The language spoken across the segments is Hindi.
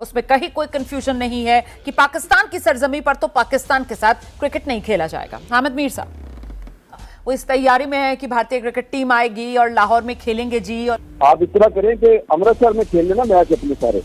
उसमें कहीं कोई कंफ्यूजन नहीं है कि पाकिस्तान की सरजमी पर तो पाकिस्तान के साथ क्रिकेट नहीं खेला जाएगा। हामिद मीर साहब वो इस तैयारी में है कि भारतीय क्रिकेट टीम आएगी और लाहौर में खेलेंगे जी। और आप इस तरह करें कि अमृतसर में खेल लेना मैच अपने सारे,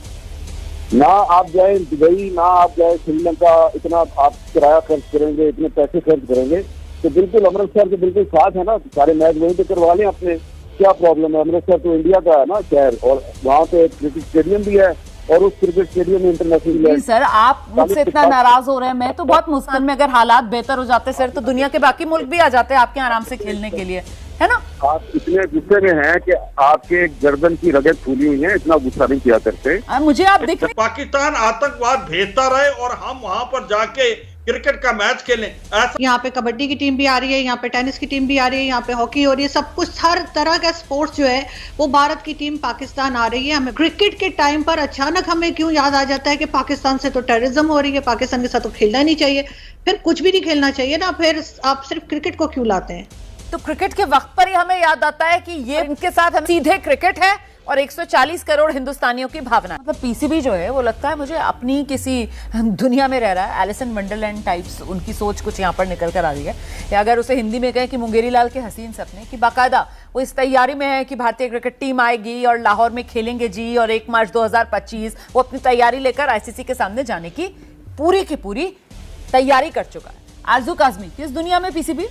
ना आप जाए दुबई, ना आप जाए श्रीलंका, इतना आप किराया खर्च करेंगे, इतने पैसे खर्च करेंगे, तो बिल्कुल अमृतसर के बिल्कुल साथ है ना, सारे मैच वहीं पे करवा लें अपने। क्या प्रॉब्लम है? अमृतसर तो इंडिया का है ना शहर, और वहाँ पे एक क्रिकेट स्टेडियम भी है, और उस क्रिकेट स्टेडियम में इंटरनेशनल। सर आप मुझसे इतना नाराज हो रहे हैं, मैं तो बहुत मुस्कान में, अगर हालात बेहतर हो जाते सर तो दुनिया के बाकी मुल्क भी आ जाते हैं आपके आराम से खेलने के लिए, है ना? आप इतने गुस्से में हैं कि आपके गर्दन की रगत फूली हुई है, इतना गुस्सा नहीं किया करते। मुझे आप दिख पाकिस्तान आतंकवाद भेजता रहे और हम वहाँ पर जाके क्रिकेट का मैच खेलें। यहाँ पे कबड्डी की टीम भी आ रही है, यहाँ पे टेनिस की टीम भी आ रही है, यहाँ पे हॉकी हो रही है, सब कुछ हर तरह का स्पोर्ट्स जो है वो भारत की टीम पाकिस्तान आ रही है। हमें क्रिकेट के टाइम पर अचानक हमें क्यों याद आ जाता है कि पाकिस्तान से तो टेररिज्म हो रही है, पाकिस्तान के साथ तो खेलना नहीं चाहिए, फिर कुछ भी नहीं खेलना चाहिए ना, फिर आप सिर्फ क्रिकेट को क्यों लाते हैं? तो क्रिकेट के वक्त पर ही हमें याद आता है कि ये इनके साथ हम सीधे क्रिकेट है और 140 करोड़ हिंदुस्तानियों की भावना। मतलब पीसीबी जो है वो लगता है मुझे अपनी किसी दुनिया में रह रहा है, एलिसन वंडरलैंड टाइप्स उनकी सोच कुछ यहाँ पर निकल कर आ रही है। या अगर उसे हिंदी में कहें कि मुंगेरी लाल के हसीन सपने, की बाकायदा वो इस तैयारी में है कि भारतीय क्रिकेट टीम आएगी और लाहौर में खेलेंगे जी, और 1 मार्च 2025 वो अपनी तैयारी लेकर आईसीसी के सामने जाने की पूरी तैयारी कर चुका है। आरजू काज़मी, किस दुनिया में पीसीबी?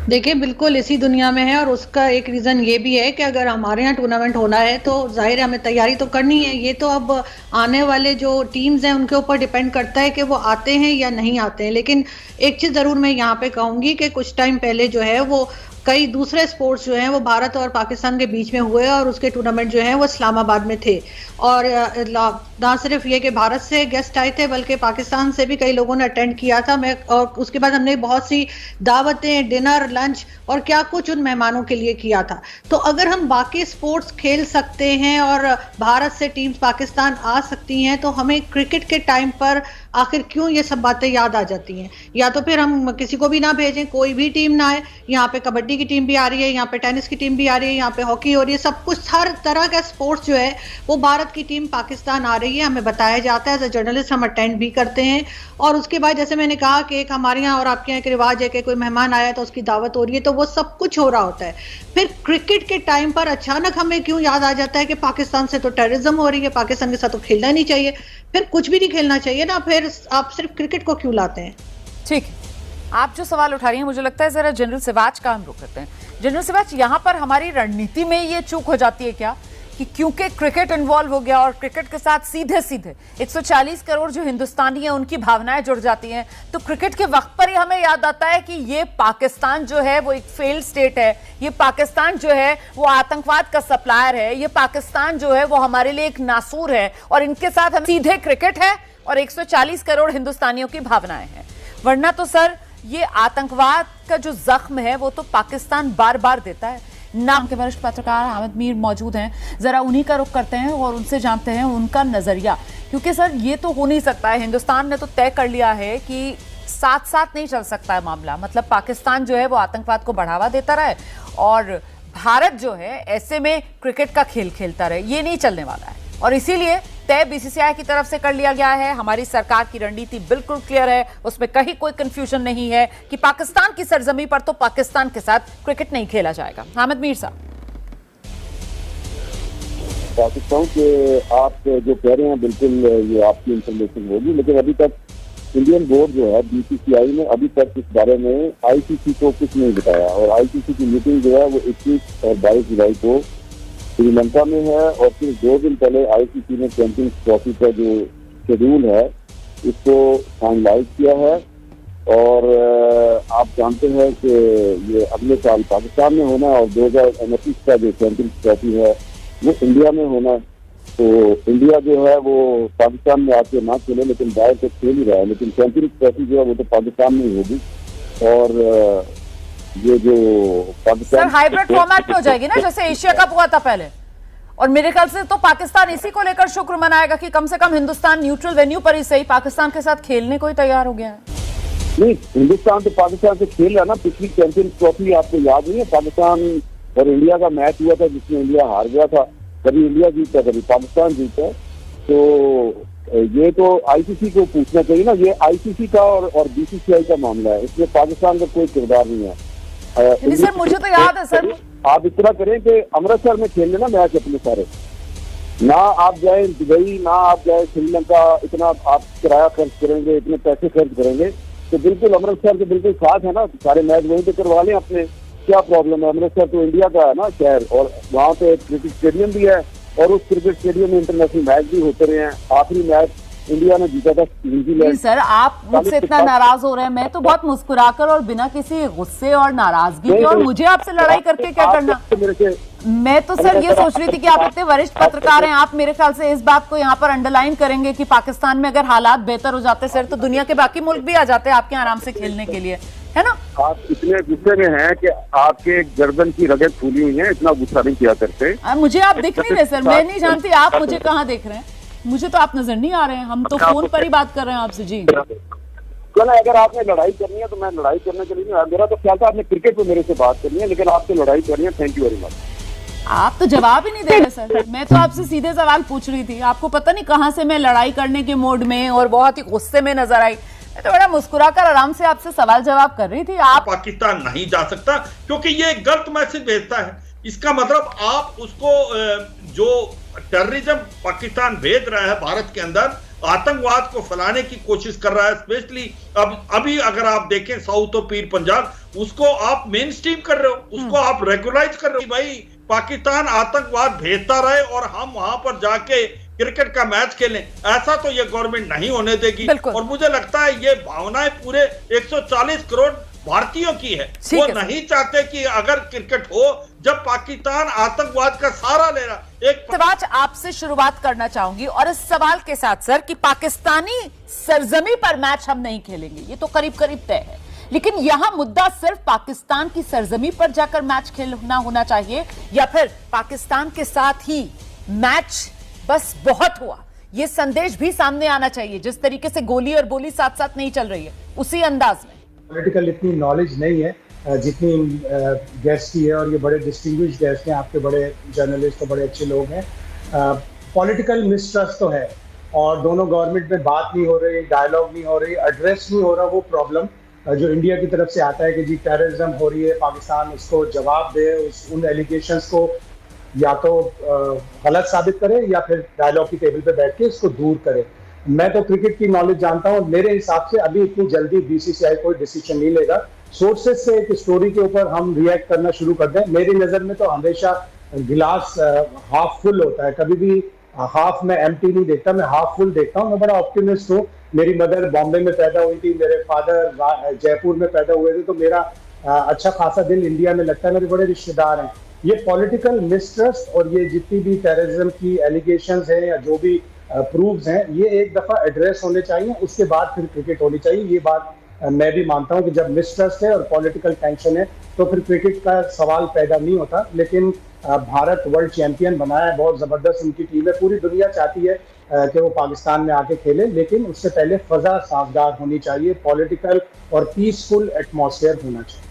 देखिए बिल्कुल इसी दुनिया में है, और उसका एक रीजन ये भी है कि अगर हमारे यहाँ टूर्नामेंट होना है तो जाहिर है हमें तैयारी तो करनी है। ये तो अब आने वाले जो टीम्स हैं उनके ऊपर डिपेंड करता है कि वो आते हैं या नहीं आते हैं। लेकिन एक चीज जरूर मैं यहाँ पे कहूंगी कि कुछ टाइम पहले जो है वो कई दूसरे स्पोर्ट्स जो हैं वो भारत और पाकिस्तान के बीच में हुए, और उसके टूर्नामेंट जो हैं वो इस्लामाबाद में थे। और ना सिर्फ ये कि भारत से गेस्ट आए थे बल्कि पाकिस्तान से भी कई लोगों ने अटेंड किया था। और उसके बाद हमने बहुत सी दावतें, डिनर, लंच और क्या कुछ उन मेहमानों के लिए किया था। तो अगर हम बाकी स्पोर्ट्स खेल सकते हैं और भारत से टीम्स पाकिस्तान आ सकती हैं, तो हमें क्रिकेट के टाइम पर आखिर क्यों ये सब बातें याद आ जाती हैं? या तो फिर हम किसी को भी ना भेजें, कोई भी टीम ना आए। यहाँ पे कबड्डी की टीम भी आ रही है, यहाँ पे टेनिस की टीम भी आ रही है, यहाँ पे हॉकी हो रही है, सब कुछ हर तरह का स्पोर्ट्स जो है वो भारत की टीम पाकिस्तान आ रही है। हमें बताया जाता है, एज ए जर्नलिस्ट हम अटेंड भी करते हैं। और उसके बाद जैसे मैंने कहा कि एक हमारे यहाँ और आपके यहाँ एक रिवाज है कि कोई मेहमान आया तो उसकी दावत हो रही है, तो वो सब कुछ हो रहा होता है। फिर क्रिकेट के टाइम पर अचानक हमें क्यों याद आ जाता है कि पाकिस्तान से तो टेररिज्म हो रही है, पाकिस्तान के साथ तो खेलना नहीं चाहिए, फिर कुछ भी नहीं खेलना चाहिए ना, फिर आप सिर्फ क्रिकेट को क्यों लाते हैं? ठीक है, आप जो सवाल उठा रही हैं मुझे लगता है जरा जनरल सिवाच का हम रुख करते हैं। जनरल सिवाच, यहाँ पर हमारी रणनीति में ये चूक हो जाती है क्या कि क्योंकि क्रिकेट इन्वॉल्व हो गया और क्रिकेट के साथ सीधे 140 करोड़ जो हिंदुस्तानी हैं उनकी भावनाएं जुड़ जाती हैं, तो क्रिकेट के वक्त पर ही हमें याद आता है कि ये पाकिस्तान जो है वो एक फेल्ड स्टेट है, ये पाकिस्तान जो है वो आतंकवाद का सप्लायर है, ये पाकिस्तान जो है वो हमारे लिए एक नासूर है, और इनके साथ हम सीधे क्रिकेट है और 140 करोड़ हिंदुस्तानियों की भावनाएं हैं। वरना तो सर ये आतंकवाद का जो जख्म है वो तो पाकिस्तान बार बार देता है। नाम के वरिष्ठ पत्रकार हामिद मीर मौजूद हैं, जरा उन्हीं का रुख करते हैं और उनसे जानते हैं उनका नजरिया। क्योंकि सर ये तो हो नहीं सकता है, हिंदुस्तान ने तो तय कर लिया है कि साथ साथ नहीं चल सकता है मामला। मतलब पाकिस्तान जो है वो आतंकवाद को बढ़ावा देता रहे और भारत जो है ऐसे में क्रिकेट का खेल खेलता रहे, ये नहीं चलने वाला है। और इसीलिए तय बीसीसीआई की तरफ से कर लिया गया है। हमारी सरकार की रणनीति बिल्कुल क्लियर है, उसमें कहीं कोई कंफ्यूजन नहीं है कि पाकिस्तान की सरजमी पर तो पाकिस्तान के साथ क्रिकेट नहीं खेला जाएगा। हामिद मीर साहब, पाकिस्तान के आप जो कह रहे हैं बिल्कुल ये आपकी इंफॉर्मेशन होगी, लेकिन अभी तक इंडियन बोर्ड जो है बीसीसीआई ने अभी तक इस बारे में आईसीसी को कुछ नहीं बताया। और आईसीसी की मीटिंग जो है वो 21 और 22 जुलाई को श्रीलंका में है, और फिर 2 दिन पहले आईसीसी ने चैंपियंस ट्रॉफी का जो शेड्यूल है इसको फाइनलाइज किया है। और आप जानते हैं कि ये अगले साल पाकिस्तान में होना है, और 2029 का जो चैंपियंस ट्रॉफी है वो इंडिया में होना है। तो इंडिया जो है वो पाकिस्तान में आके ना खेले, लेकिन बाहर तो खेल ही रहा है, लेकिन चैंपियंस ट्रॉफी जो है वो तो पाकिस्तान में ही होगी। और ये जो पाकिस्तान सर हाइब्रिड फॉर्मेट में हो जाएगी ना, जैसे एशिया कप हुआ था पहले। और मेरे ख्याल से तो पाकिस्तान इसी को लेकर शुक्र मनाएगा कि कम से कम हिंदुस्तान न्यूट्रल वेन्यू पर ही सही पाकिस्तान के साथ खेलने को ही तैयार हो गया है। नहीं, हिंदुस्तान तो पाकिस्तान से खेल रहा ना। पिछली चैंपियंस ट्रॉफी आपको याद नहीं है, पाकिस्तान और इंडिया का मैच हुआ था जिसमें इंडिया हार गया था। कभी इंडिया जीता, कभी पाकिस्तान जीता। तो ये तो आईसीसी को पूछना चाहिए ना, ये आईसीसी का और बीसीसीआई का मामला है, इसमें पाकिस्तान का कोई किरदार नहीं है। सर मुझे तो याद है सर, आप इस तरह करें कि अमृतसर में खेल लेना मैच अपने सारे, ना आप जाए दुबई, ना आप जाए श्रीलंका, इतना आप किराया खर्च करेंगे, इतने पैसे खर्च करेंगे, तो बिल्कुल अमृतसर के बिल्कुल साथ है ना, सारे मैच वहीं पे करवा लें अपने, क्या प्रॉब्लम है। अमृतसर तो इंडिया का है ना शहर, और वहाँ पे क्रिकेट स्टेडियम भी है, और उस क्रिकेट स्टेडियम में इंटरनेशनल मैच भी होते रहे हैं। आखिरी मैच इंडिया ने जीता था न्यूजीलैंड। सर आप मुझसे इतना नाराज हो रहे हैं, मैं तो बहुत मुस्कुराकर और बिना किसी गुस्से और नाराजगी के, और मुझे आपसे लड़ाई करके क्या करना। मैं तो सर ये सोच रही थी कि आप इतने वरिष्ठ पत्रकार हैं, आप मेरे ख्याल से इस बात को यहाँ पर अंडरलाइन करेंगे कि पाकिस्तान में अगर हालात बेहतर हो जाते सर, तो दुनिया के बाकी मुल्क भी आ जाते हैं आपके आराम से खेलने के लिए, है ना। आप इतने गुस्से में हैं कि आपके गर्दन की रगत फूली हुई है, इतना गुस्सा नहीं किया करते। मुझे आप दिख नहीं रहे सर, मैं नहीं जानती आप मुझे कहाँ देख रहे हैं, मुझे तो आप नजर नहीं आ रहे हैं, हम तो फोन पर ही बात कर रहे हैं आपसे जी। चलो अगर आपने लड़ाई करनी है तो मैं लड़ाई करने के लिए नहीं, मेरा तो ख्याल था आपने क्रिकेट पे मेरे से बात करनी है, लेकिन आपसे लड़ाई करनी है। Thank you very much. आप तो जवाब ही नहीं दे रहे सर, मैं तो आपसे सीधे सवाल पूछ रही थी, आपको पता नहीं कहाँ से मैं लड़ाई करने के मोड में और बहुत ही गुस्से में नजर आई, मैं तो बड़ा मुस्कुराकर आराम से आपसे सवाल जवाब कर रही थी। आप पाकिस्तान नहीं जा सकता क्योंकि ये गलत मैसेज भेजता है, इसका मतलब आप उसको जो टेररिज्म पाकिस्तान भेज रहा है भारत के अंदर, आतंकवाद को फैलाने की कोशिश कर रहा है, स्पेशली अभी अगर आप देखें साउथ और पीर पंजाब, उसको आप मेन स्ट्रीम कर रहे हो, उसको आप रेगुलाइज कर रहे हो। भाई पाकिस्तान आतंकवाद भेजता रहे और हम वहां पर जाके क्रिकेट का मैच खेलें, ऐसा तो ये गवर्नमेंट नहीं होने देगी। और मुझे लगता है ये भावनाएं पूरे 140 करोड़ भारतीयों की है, वो नहीं चाहते कि अगर क्रिकेट हो, जब पाकिस्तान आतंकवाद का सहारा ले रहा। एक सवाल आपसे शुरुआत करना चाहूंगी और इस सवाल के साथ सर कि पाकिस्तानी सरजमी पर मैच हम नहीं खेलेंगे, ये तो करीब करीब तय है, लेकिन यहां मुद्दा सिर्फ पाकिस्तान की सरजमी पर जाकर मैच खेलना होना चाहिए, या फिर पाकिस्तान के साथ ही मैच बस बहुत हुआ, ये संदेश भी सामने आना चाहिए। जिस तरीके से गोली और बोली साथ साथ नहीं चल रही है, उसी अंदाज में। पॉलिटिकल इतनी नॉलेज नहीं है जितनी गेस्ट की है, और ये बड़े डिस्टिंग्विश्ड गेस्ट हैं, आपके बड़े जर्नलिस्ट, तो बड़े अच्छे लोग हैं। पॉलिटिकल मिसट्रस्ट तो है, और दोनों गवर्नमेंट में बात नहीं हो रही, डायलॉग नहीं हो रही, एड्रेस नहीं हो रहा वो प्रॉब्लम जो इंडिया की तरफ से आता है कि जी टेररिज्म हो रही है, पाकिस्तान उसको जवाब दे, उन एलिगेशंस को या तो गलत साबित करे या फिर डायलॉग की टेबल पे बैठ के इसको दूर करे। मैं तो क्रिकेट की नॉलेज जानता हूँ, मेरे हिसाब से अभी इतनी जल्दी बीसीसीआई कोई डिसीजन नहीं लेगा। सोर्सेज से एक स्टोरी के ऊपर हम रिएक्ट करना शुरू कर दें, मेरी नज़र में तो हमेशा गिलास हाफ फुल होता है, कभी भी हाफ में एम्प्टी नहीं देखता, मैं हाफ फुल देखता हूँ। मैं बड़ा ऑप्टिमिस्ट हूँ। मेरी मदर बॉम्बे में पैदा हुई थी, मेरे फादर जयपुर में पैदा हुए थे, तो मेरा अच्छा खासा दिल इंडिया में लगता है, मेरे बड़े रिश्तेदार हैं। ये पॉलिटिकल मिसट्रस्ट और ये जितनी भी टेररिज्म की एलिगेशंस हैं या जो भी प्रूव्स हैं, ये एक दफ़ा एड्रेस होने चाहिए, उसके बाद फिर क्रिकेट होनी चाहिए। ये बात मैं भी मानता हूं कि जब मिसट्रस्ट है और पॉलिटिकल टेंशन है तो फिर क्रिकेट का सवाल पैदा नहीं होता। लेकिन भारत वर्ल्ड चैंपियन बना है, बहुत ज़बरदस्त उनकी टीम है, पूरी दुनिया चाहती है कि वो पाकिस्तान में आके खेले, लेकिन उससे पहले फ़ज़ा साफदार होनी चाहिए, पॉलिटिकल और पीसफुल एटमॉस्फेयर होना चाहिए।